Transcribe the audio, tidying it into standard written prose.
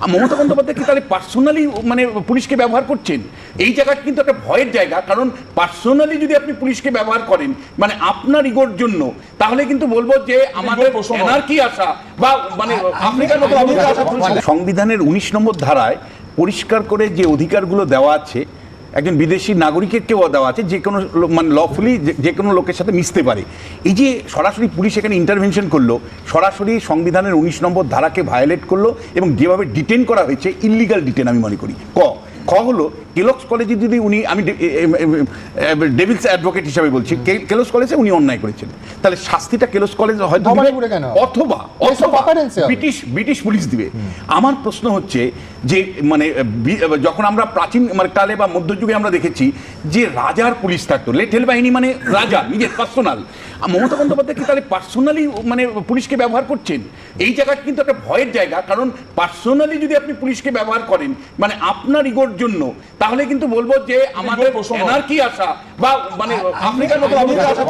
মমতা বন্দ্যোপাধ্যায় কি তাহলে পার্সোনালি মানে পুলিশকে ব্যবহার করছেন? এই জায়গাটা কিন্তু একটা ভয়ের জায়গা, কারণ পার্সোনালি যদি আপনি পুলিশকে ব্যবহার করেন মানে আপনার ইগোর জন্য, তাহলে কিন্তু বলবো যে আমাদের এনার্কি আসা বা মানে আফ্রিকার মতো সংবিধানের 19 নম্বর ধারায় পরিষ্কার করে যে অধিকারগুলো দেওয়া আছে একজন বিদেশি নাগরিকের কেউ দেওয়া আছে, যে কোনো মানে লফুলি যে কোনো লোকের সাথে মিশতে পারে। এই যে সরাসরি পুলিশ এখানে ইন্টারভেনশন করলো, সরাসরি সংবিধানের 19 নম্বর ধারাকে ভায়োলেট করলো এবং যেভাবে ডিটেন করা হয়েছে ইল্লিগাল ডিটেন আমি মনে করি। খ হলো কেলগস কলেজে যদি উনি, আমি ডেভিলস অ্যাডভোকেট হিসাবে বলছি, কেলগস কলেজে উনি অন্যায় করেছেন, তাহলে শাস্তিটা কেলগস কলেজে হয়তো অথবা ব্রিটিশ পুলিশ দিবে। আমার প্রশ্ন হচ্ছে যে মানে যখন আমরা প্রাচীন মানে কালে বা মধ্যযুগে আমরা দেখেছি যে রাজার পুলিশ থাকতো, লেটেল বাহিনী মানে রাজা নিজের পার্সোনাল। মমতা বন্দ্যোপাধ্যায় কি তাহলে পার্সোনালি মানে পুলিশকে ব্যবহার করছেন? এই জায়গাটা কিন্তু একটা ভয়ের জায়গা, কারণ পার্সোনালি যদি আপনি পুলিশকে ব্যবহার করেন মানে আপনার ইগোর জন্য, তাহলে কিন্তু বলবো যে আমাদের এনার্কি আসা বা মানে আফ্রিকার মতো আসা